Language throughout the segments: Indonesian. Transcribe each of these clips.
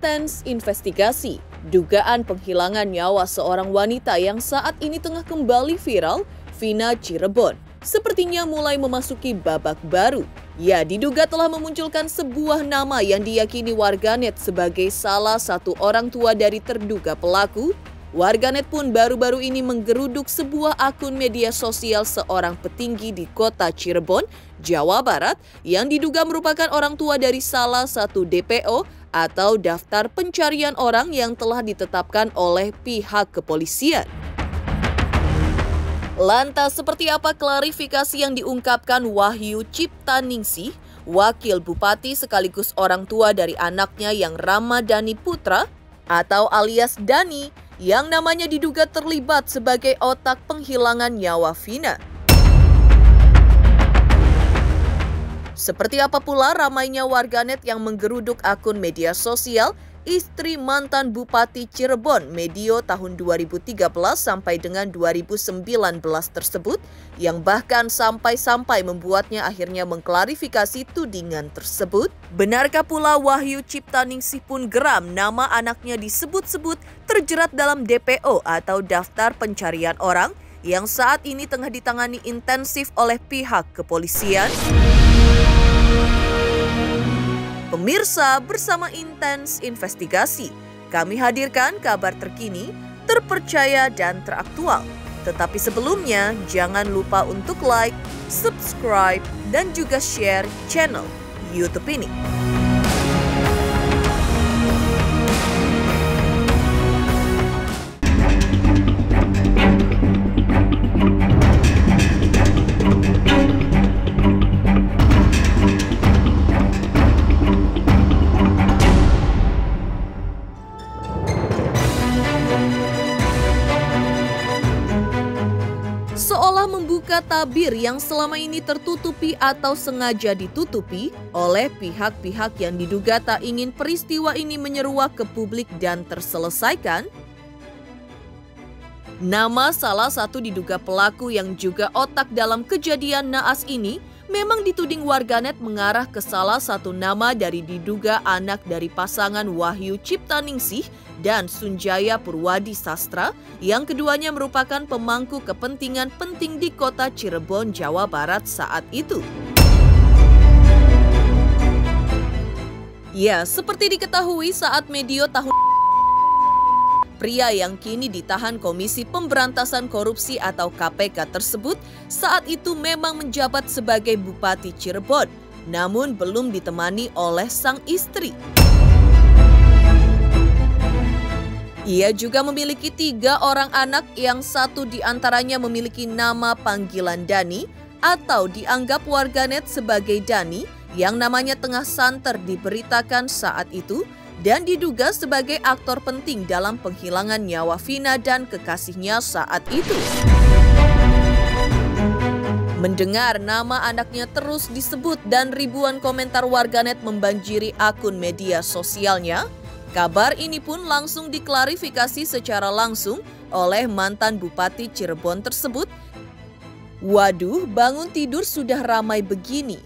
Intens investigasi dugaan penghilangan nyawa seorang wanita yang saat ini tengah kembali viral, Vina Cirebon, sepertinya mulai memasuki babak baru. Ia diduga telah memunculkan sebuah nama yang diyakini warganet sebagai salah satu orang tua dari terduga pelaku. Warganet pun baru-baru ini menggeruduk sebuah akun media sosial seorang petinggi di kota Cirebon, Jawa Barat, yang diduga merupakan orang tua dari salah satu DPO atau daftar pencarian orang yang telah ditetapkan oleh pihak kepolisian. Lantas seperti apa klarifikasi yang diungkapkan Wahyu Ciptaningsih, wakil bupati sekaligus orang tua dari anaknya yang Ramadhani Putra atau alias Dani, yang namanya diduga terlibat sebagai otak penghilangan nyawa Vina. Seperti apa pula ramainya warganet yang menggeruduk akun media sosial istri mantan Bupati Cirebon medio tahun 2013 sampai dengan 2019 tersebut, yang bahkan sampai-sampai membuatnya akhirnya mengklarifikasi tudingan tersebut. Benarkah pula Wahyu Ciptaningsih pun geram nama anaknya disebut-sebut terjerat dalam DPO atau daftar pencarian orang yang saat ini tengah ditangani intensif oleh pihak kepolisian? Pemirsa, bersama Intens Investigasi, kami hadirkan kabar terkini, terpercaya dan teraktual. Tetapi sebelumnya, jangan lupa untuk like, subscribe, dan juga share channel YouTube ini. Seolah membuka tabir yang selama ini tertutupi atau sengaja ditutupi oleh pihak-pihak yang diduga tak ingin peristiwa ini menyeruak ke publik dan terselesaikan. Nama salah satu diduga pelaku yang juga otak dalam kejadian naas ini memang dituding warganet mengarah ke salah satu nama dari diduga anak dari pasangan Wahyu Ciptaningsih dan Sunjaya Purwadi Sastra, yang keduanya merupakan pemangku kepentingan penting di kota Cirebon, Jawa Barat saat itu. Ya, seperti diketahui saat medio tahun pria yang kini ditahan Komisi Pemberantasan Korupsi atau KPK tersebut saat itu memang menjabat sebagai Bupati Cirebon, namun belum ditemani oleh sang istri. Ia juga memiliki 3 orang anak yang satu diantaranya memiliki nama panggilan Dani atau dianggap warganet sebagai Dani yang namanya tengah santer diberitakan saat itu, dan diduga sebagai aktor penting dalam penghilangan nyawa Vina dan kekasihnya saat itu. Mendengar nama anaknya terus disebut dan ribuan komentar warganet membanjiri akun media sosialnya, kabar ini pun langsung diklarifikasi secara langsung oleh mantan Bupati Cirebon tersebut. Waduh, bangun tidur sudah ramai begini.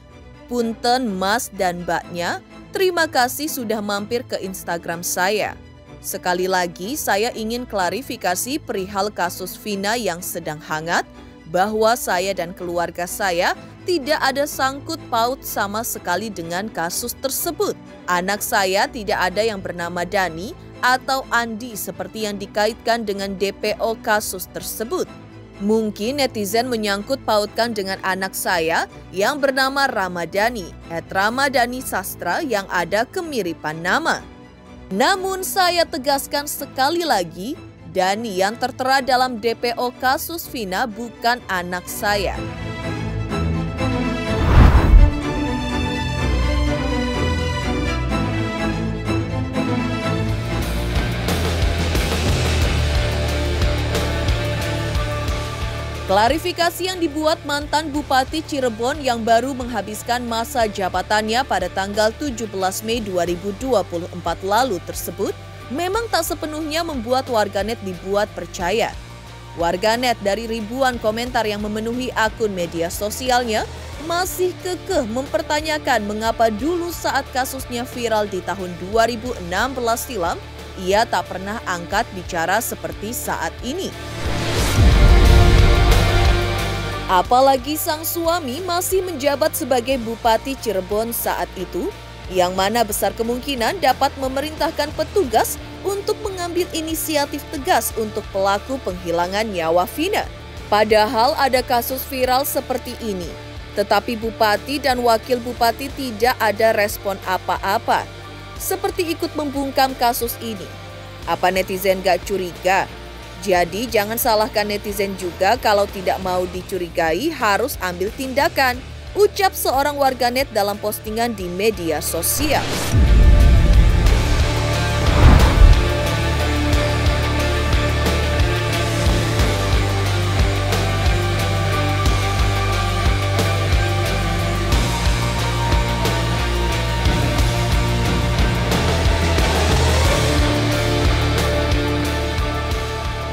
Punten Mas dan Mbaknya, terima kasih sudah mampir ke Instagram saya. Sekali lagi saya ingin klarifikasi perihal kasus Vina yang sedang hangat, bahwa saya dan keluarga saya tidak ada sangkut paut sama sekali dengan kasus tersebut. Anak saya tidak ada yang bernama Dani atau Andi seperti yang dikaitkan dengan DPO kasus tersebut. Mungkin netizen menyangkut pautkan dengan anak saya yang bernama Ramadhani, @Ramadhani Sastra, yang ada kemiripan nama. Namun saya tegaskan sekali lagi, Dani yang tertera dalam DPO kasus Vina bukan anak saya. Klarifikasi yang dibuat mantan Bupati Cirebon yang baru menghabiskan masa jabatannya pada tanggal 17 Mei 2024 lalu tersebut memang tak sepenuhnya membuat warganet dibuat percaya. warganet dari ribuan komentar yang memenuhi akun media sosialnya masih kekeh mempertanyakan mengapa dulu saat kasusnya viral di tahun 2016 silam, ia tak pernah angkat bicara seperti saat ini. Apalagi sang suami masih menjabat sebagai Bupati Cirebon saat itu, yang mana besar kemungkinan dapat memerintahkan petugas untuk mengambil inisiatif tegas untuk pelaku penghilangan nyawa Vina. Padahal ada kasus viral seperti ini, tetapi Bupati dan Wakil Bupati tidak ada respon apa-apa. Seperti ikut membungkam kasus ini. Apa netizen gak curiga? Jadi jangan salahkan netizen juga kalau tidak mau dicurigai harus ambil tindakan, ucap seorang warganet dalam postingan di media sosial.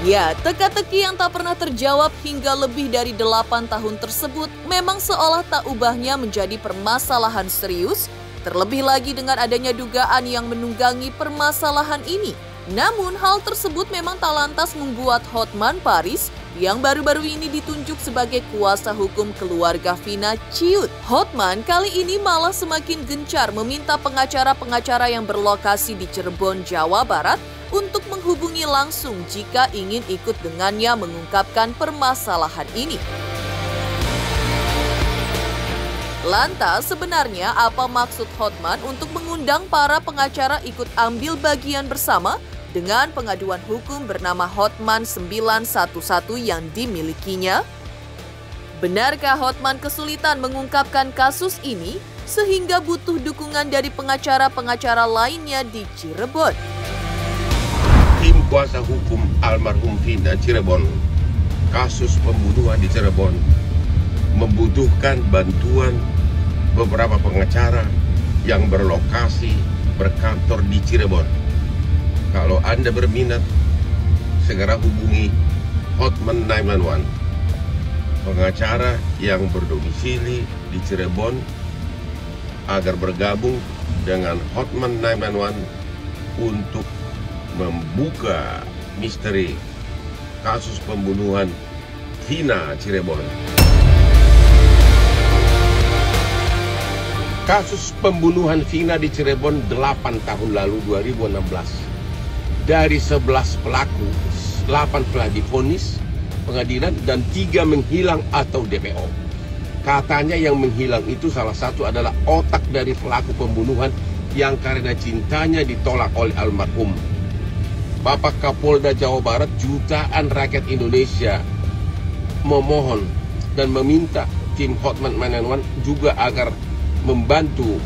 Ya, teka-teki yang tak pernah terjawab hingga lebih dari 8 tahun tersebut memang seolah tak ubahnya menjadi permasalahan serius, terlebih lagi dengan adanya dugaan yang menunggangi permasalahan ini. Namun hal tersebut memang tak lantas membuat Hotman Paris yang baru-baru ini ditunjuk sebagai kuasa hukum keluarga Vina ciut. Hotman kali ini malah semakin gencar meminta pengacara-pengacara yang berlokasi di Cirebon, Jawa Barat untuk menghubungi langsung jika ingin ikut dengannya mengungkapkan permasalahan ini. Lantas, sebenarnya apa maksud Hotman untuk mengundang para pengacara ikut ambil bagian bersama dengan pengaduan hukum bernama Hotman 911 yang dimilikinya? Benarkah Hotman kesulitan mengungkapkan kasus ini sehingga butuh dukungan dari pengacara-pengacara lainnya di Cirebon? Tim kuasa hukum almarhum Vina Cirebon, kasus pembunuhan di Cirebon, membutuhkan bantuan beberapa pengacara yang berlokasi berkantor di Cirebon. Kalau Anda berminat, segera hubungi Hotman 911, pengacara yang berdomisili di Cirebon, agar bergabung dengan Hotman 911 untuk membuka misteri kasus pembunuhan Vina Cirebon. Kasus pembunuhan Vina di Cirebon 8 tahun lalu 2016. Dari 11 pelaku, 8 telah divonis pengadilan dan 3 menghilang atau DPO. Katanya yang menghilang itu salah satu adalah otak dari pelaku pembunuhan yang karena cintanya ditolak oleh almarhum. Bapak Kapolda Jawa Barat, jutaan rakyat Indonesia memohon dan meminta tim Hotman 911 juga agar membantu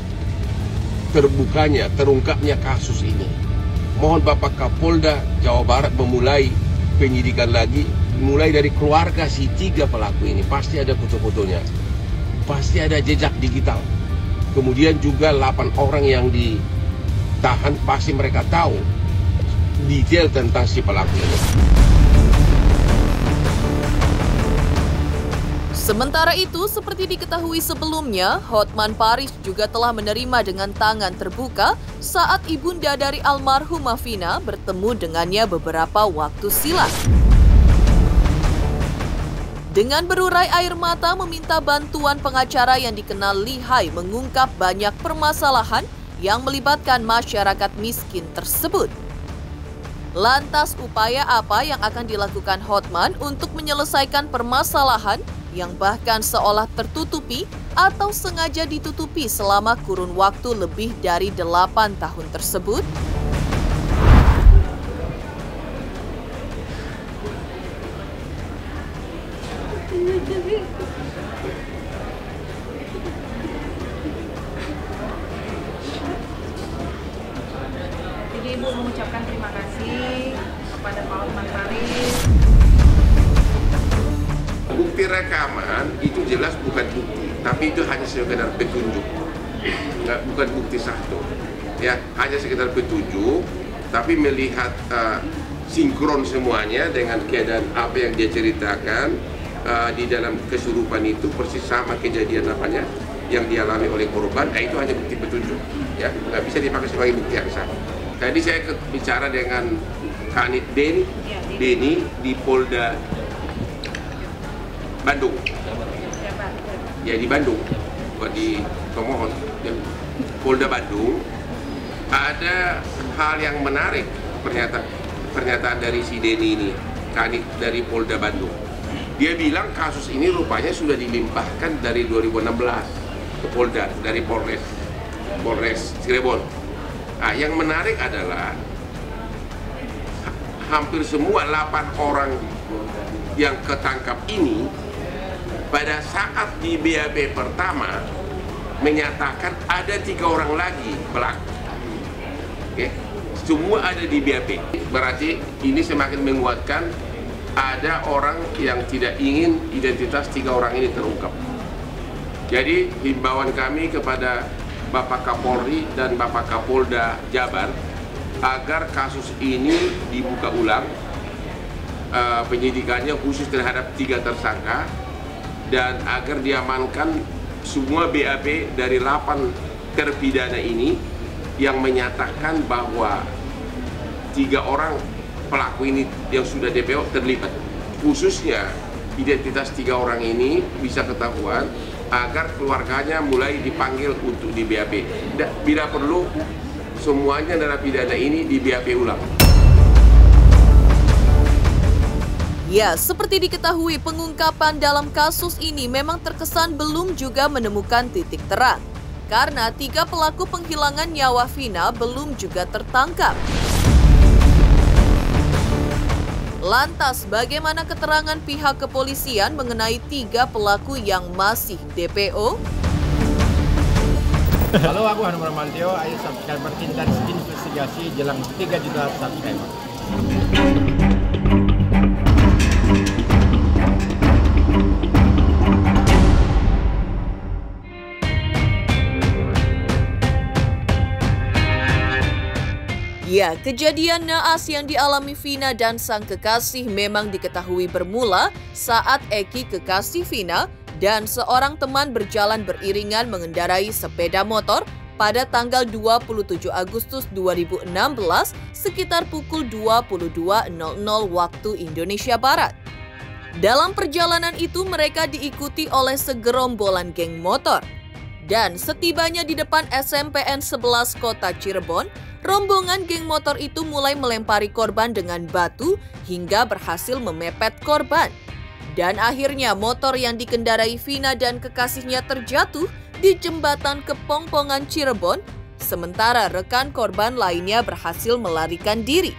terungkapnya kasus ini. Mohon Bapak Kapolda Jawa Barat memulai penyidikan lagi, mulai dari keluarga si 3 pelaku ini. Pasti ada foto-fotonya, pasti ada jejak digital. Kemudian juga 8 orang yang ditahan, pasti mereka tahu detail tentang si pelaku ini. Sementara itu, seperti diketahui sebelumnya, Hotman Paris juga telah menerima dengan tangan terbuka saat ibunda dari almarhumah Vina bertemu dengannya beberapa waktu silam. Dengan berurai air mata meminta bantuan pengacara yang dikenal lihai mengungkap banyak permasalahan yang melibatkan masyarakat miskin tersebut. Lantas upaya apa yang akan dilakukan Hotman untuk menyelesaikan permasalahan yang bahkan seolah tertutupi atau sengaja ditutupi selama kurun waktu lebih dari 8 tahun tersebut? Jadi Ibu mengucapkan terima kasih kepada Pak Hotman Paris. Bukti rekaman itu jelas bukan bukti, tapi itu hanya sekedar petunjuk, bukan bukti satu. Ya, hanya sekedar petunjuk, tapi melihat sinkron semuanya dengan keadaan apa yang dia ceritakan di dalam kesurupan itu persis sama kejadian apanya yang dialami oleh korban. Itu hanya bukti petunjuk, ya, nggak bisa dipakai sebagai bukti yang sah. Tadi saya bicara dengan Kanit Deni di Polda Bandung, ya di Bandung, bukan di Tomohon, ya. Polda Bandung. Ada hal yang menarik pernyataan dari si Deni ini, Kanit dari Polda Bandung. Dia bilang kasus ini rupanya sudah dilimpahkan dari 2016 ke Polda, dari Polres Cirebon. Nah, yang menarik adalah hampir semua 8 orang yang ketangkap ini pada saat di BAP pertama menyatakan ada 3 orang lagi pelaku. Oke, semua ada di BAP. Berarti ini semakin menguatkan ada orang yang tidak ingin identitas 3 orang ini terungkap. Jadi himbauan kami kepada Bapak Kapolri dan Bapak Kapolda Jabar agar kasus ini dibuka ulang, penyidikannya khusus terhadap 3 tersangka, dan agar diamankan semua BAP dari 8 terpidana ini yang menyatakan bahwa 3 orang pelaku ini yang sudah DPO terlibat. Khususnya identitas 3 orang ini bisa ketahuan agar keluarganya mulai dipanggil untuk di BAP. Bila perlu, semuanya narapidana ini di BAP ulang. Ya, seperti diketahui, pengungkapan dalam kasus ini memang terkesan belum juga menemukan titik terang. Karena 3 pelaku penghilangan nyawa Vina belum juga tertangkap. Lantas, bagaimana keterangan pihak kepolisian mengenai 3 pelaku yang masih DPO? Halo, aku Hanum Ramantio, ayo subscriber Tintan Investigasi jelang 3 juta subscriber. Ya, kejadian naas yang dialami Vina dan sang kekasih memang diketahui bermula saat Eki, kekasih Vina, dan seorang teman berjalan beriringan mengendarai sepeda motor pada tanggal 27 Agustus 2016 sekitar pukul 22.00 waktu Indonesia Barat. Dalam perjalanan itu mereka diikuti oleh segerombolan geng motor. Dan setibanya di depan SMPN 11 Kota Cirebon, rombongan geng motor itu mulai melempari korban dengan batu hingga berhasil memepet korban. Dan akhirnya motor yang dikendarai Vina dan kekasihnya terjatuh di jembatan Kepongpongan Cirebon, sementara rekan korban lainnya berhasil melarikan diri.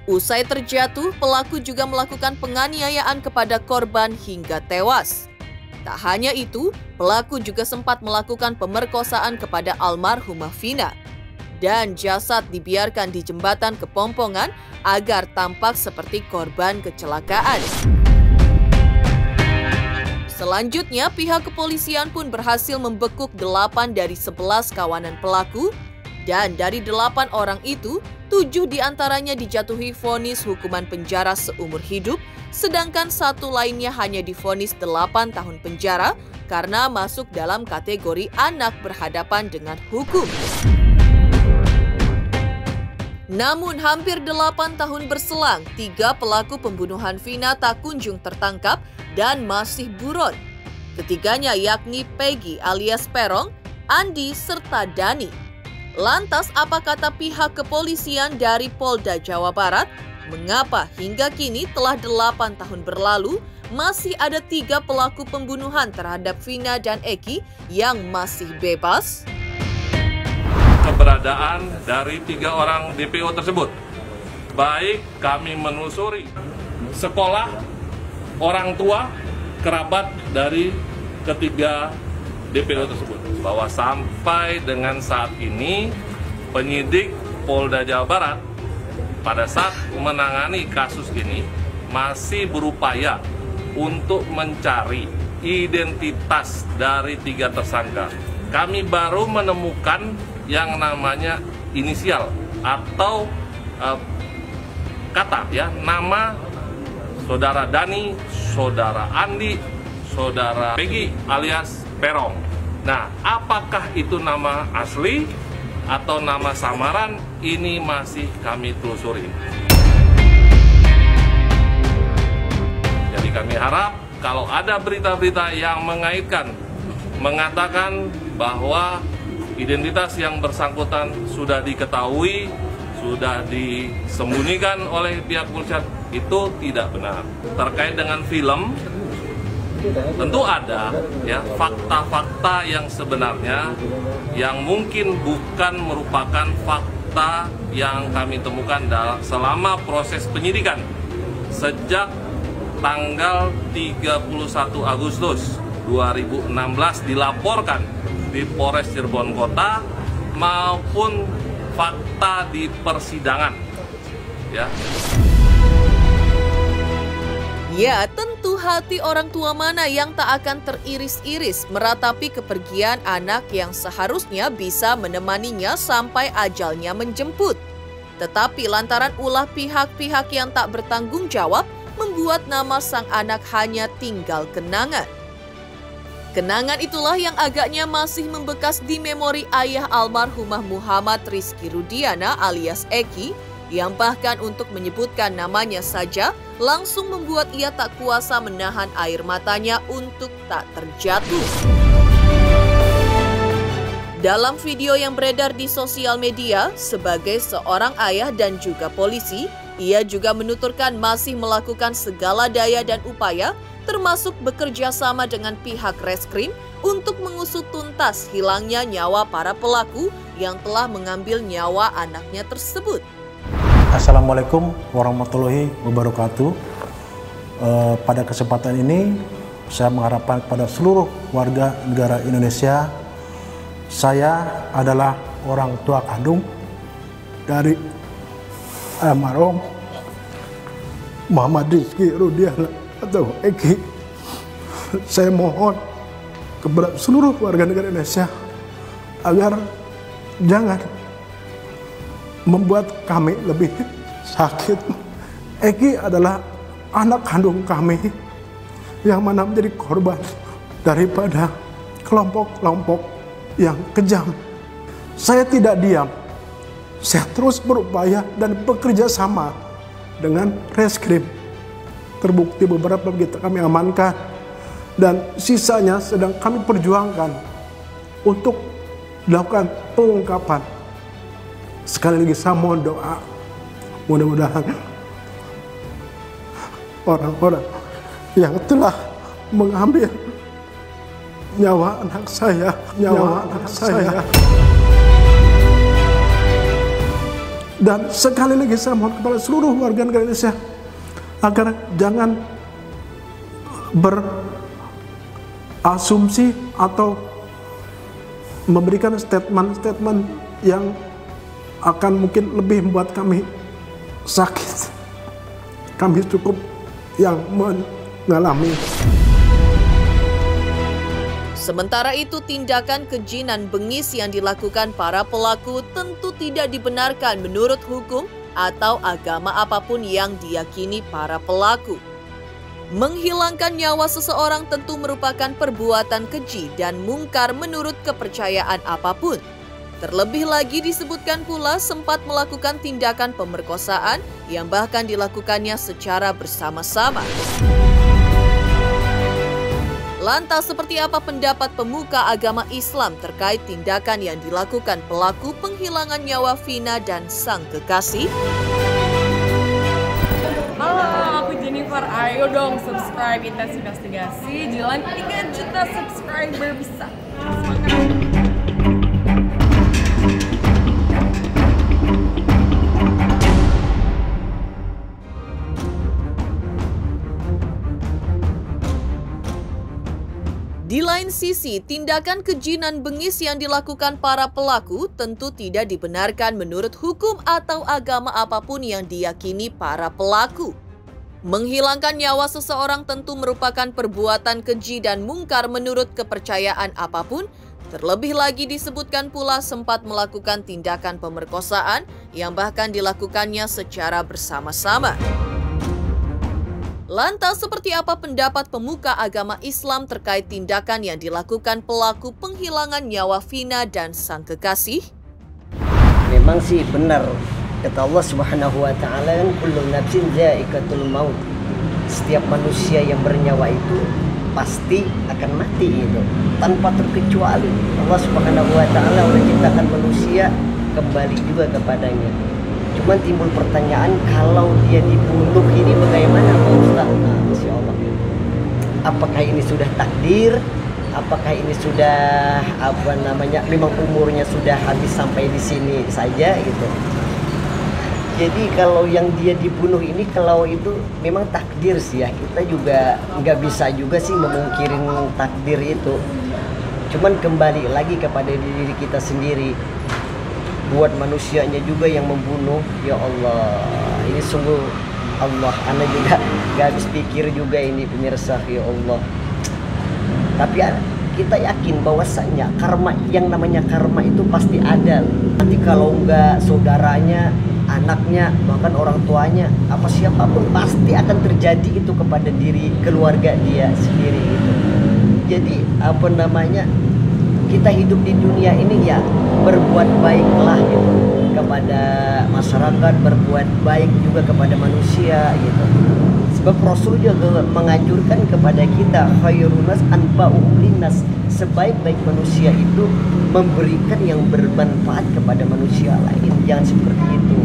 Usai terjatuh, pelaku juga melakukan penganiayaan kepada korban hingga tewas. Tak hanya itu, pelaku juga sempat melakukan pemerkosaan kepada almarhumah Vina. Dan jasad dibiarkan di jembatan Kepongpongan agar tampak seperti korban kecelakaan. Selanjutnya, pihak kepolisian pun berhasil membekuk 8 dari 11 kawanan pelaku. Dan dari 8 orang itu, 7 diantaranya dijatuhi vonis hukuman penjara seumur hidup, sedangkan 1 lainnya hanya divonis 8 tahun penjara karena masuk dalam kategori anak berhadapan dengan hukum. Namun hampir 8 tahun berselang, 3 pelaku pembunuhan Vina tak kunjung tertangkap dan masih buron. Ketiganya yakni Peggy alias Perong, Andi, serta Dani. Lantas apa kata pihak kepolisian dari Polda Jawa Barat? Mengapa hingga kini telah 8 tahun berlalu, masih ada 3 pelaku pembunuhan terhadap Vina dan Eki yang masih bebas? Keberadaan dari 3 orang DPO tersebut, baik kami menelusuri sekolah, orang tua, kerabat dari ketiga DPO tersebut, bahwa sampai dengan saat ini penyidik Polda Jawa Barat pada saat menangani kasus ini masih berupaya untuk mencari identitas dari 3 tersangka. Kami baru menemukan yang namanya inisial atau kata ya, nama saudara Dani, saudara Andi, saudara Peggy alias Perong. Nah, apakah itu nama asli atau nama samaran? Ini masih kami telusuri. Jadi kami harap kalau ada berita-berita yang mengaitkan, mengatakan bahwa identitas yang bersangkutan sudah diketahui, sudah disembunyikan oleh pihak polisian, itu tidak benar. Terkait dengan film, tentu ada ya fakta-fakta yang sebenarnya yang mungkin bukan merupakan fakta yang kami temukan selama proses penyidikan sejak tanggal 31 Agustus 2016 dilaporkan di Polres Cirebon Kota maupun fakta di persidangan ya. Ya, tentu hati orang tua mana yang tak akan teriris-iris meratapi kepergian anak yang seharusnya bisa menemaninya sampai ajalnya menjemput. Tetapi lantaran ulah pihak-pihak yang tak bertanggung jawab, membuat nama sang anak hanya tinggal kenangan. Kenangan itulah yang agaknya masih membekas di memori ayah almarhumah Muhammad Rizky Rudiana alias Eki, yang bahkan untuk menyebutkan namanya saja langsung membuat ia tak kuasa menahan air matanya untuk tak terjatuh. Dalam video yang beredar di sosial media, sebagai seorang ayah dan juga polisi, ia juga menuturkan masih melakukan segala daya dan upaya, termasuk bekerja sama dengan pihak reskrim untuk mengusut tuntas hilangnya nyawa para pelaku yang telah mengambil nyawa anaknya tersebut. Assalamualaikum warahmatullahi wabarakatuh. Pada kesempatan ini saya mengharapkan kepada seluruh warga negara Indonesia, saya adalah orang tua kandung dari almarhum Muhammad Rizky Rudiana atau Eki. Saya mohon kepada seluruh warga negara Indonesia agar jangan membuat kami lebih sakit. Eki adalah anak kandung kami yang mana menjadi korban daripada kelompok-kelompok yang kejam. Saya tidak diam. Saya terus berupaya dan bekerja sama dengan reskrim. Terbukti beberapa kita kami amankan dan sisanya sedang kami perjuangkan untuk dilakukan pengungkapan. Sekali lagi saya mohon doa, mudah-mudahan orang-orang yang telah mengambil nyawa anak saya, Dan sekali lagi saya mohon kepada seluruh warga negara Indonesia agar jangan berasumsi atau memberikan statement-statement yang akan mungkin lebih membuat kami sakit. Kami cukup yang mengalami. Sementara itu, tindakan keji nan bengis yang dilakukan para pelaku tentu tidak dibenarkan menurut hukum atau agama apapun yang diyakini para pelaku. Menghilangkan nyawa seseorang tentu merupakan perbuatan keji dan mungkar menurut kepercayaan apapun. Terlebih lagi disebutkan pula sempat melakukan tindakan pemerkosaan yang bahkan dilakukannya secara bersama-sama. Lantas seperti apa pendapat pemuka agama Islam terkait tindakan yang dilakukan pelaku penghilangan nyawa Vina dan sang kekasih? Halo, aku Jennifer. Ayo dong subscribe Intense Investigasi. Jalan 3 juta subscriber bisa. Semangat. Di lain sisi, tindakan keji nan bengis yang dilakukan para pelaku tentu tidak dibenarkan menurut hukum atau agama apapun yang diyakini para pelaku. Menghilangkan nyawa seseorang tentu merupakan perbuatan keji dan mungkar menurut kepercayaan apapun, Terlebih lagi disebutkan pula sempat melakukan tindakan pemerkosaan yang bahkan dilakukannya secara bersama-sama. Lantas seperti apa pendapat pemuka agama Islam terkait tindakan yang dilakukan pelaku penghilangan nyawa Vina dan sang kekasih? Memang sih benar kata Allah Subhanahu wa taala kan kullu nafsin dha'iqatul maut. Setiap manusia yang bernyawa itu pasti akan mati itu tanpa terkecuali. Allah Subhanahu wa taala menciptakan manusia kembali juga kepadanya. Cuman timbul pertanyaan, kalau dia dibunuh ini bagaimana Pak Ustaz? Nah, Masya Allah. Apakah ini sudah takdir? Apakah ini sudah memang umurnya sudah habis sampai di sini saja gitu. Jadi kalau yang dia dibunuh ini, kalau itu memang takdir sih ya. Kita juga nggak bisa juga sih memungkirin takdir itu. Cuman kembali lagi kepada diri kita sendiri. Buat manusianya juga yang membunuh, ya Allah. Ini sungguh Allah, Anda juga nggak habis pikir juga ini pemirsa, ya Allah. Tapi kita yakin bahwasanya karma, yang namanya karma itu pasti ada. Nanti kalau nggak saudaranya, anaknya, bahkan orang tuanya, apa siapapun pasti akan terjadi itu kepada diri keluarga dia sendiri itu. Jadi kita hidup di dunia ini ya berbuat baiklah gitu kepada masyarakat, berbuat baik juga kepada manusia gitu. Sebab Rasul juga menganjurkan kepada kita khairunas anfa'uhum linnas, sebaik-baik manusia itu memberikan yang bermanfaat kepada manusia lain. Jangan seperti itu.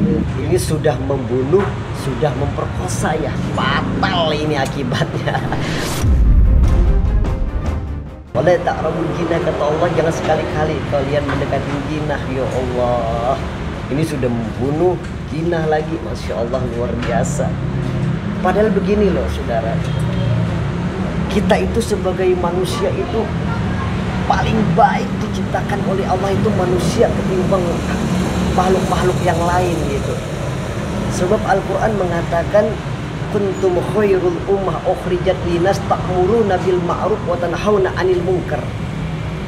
Ini sudah membunuh, sudah memperkosa ya, fatal ini akibatnya. Oleh ta'rabul jinah kata Allah, jangan sekali-kali kalian mendekati jinah, ya Allah. Ini sudah membunuh jinah lagi, Masya Allah, luar biasa. Padahal begini loh saudara, kita itu sebagai manusia itu paling baik diciptakan oleh Allah itu manusia ketimbang makhluk-makhluk yang lain gitu. Sebab Al-Quran mengatakan kuntum khairul ummah ukhrijat linas ta'muruna bil ma'ruf wa tanhauna 'anil munkar.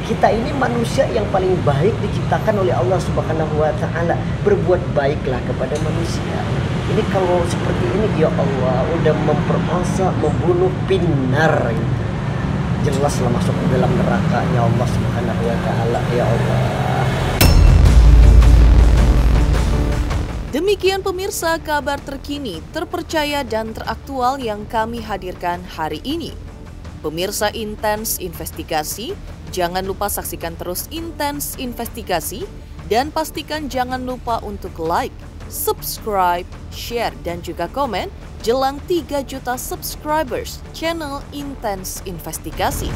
Kita ini manusia yang paling baik diciptakan oleh Allah Subhanahu wa taala. Berbuat baiklah kepada manusia. Ini kalau seperti ini ya Allah udah memperkosa, membunuh, pinar gitu. Jelaslah masuk ke dalam neraka ya Allah Subhanahu wa taala, ya Allah. Demikian pemirsa kabar terkini, terpercaya dan teraktual yang kami hadirkan hari ini. Pemirsa Intens Investigasi, jangan lupa saksikan terus Intens Investigasi dan pastikan jangan lupa untuk like, subscribe, share dan juga komen jelang 3 juta subscribers channel Intens Investigasi.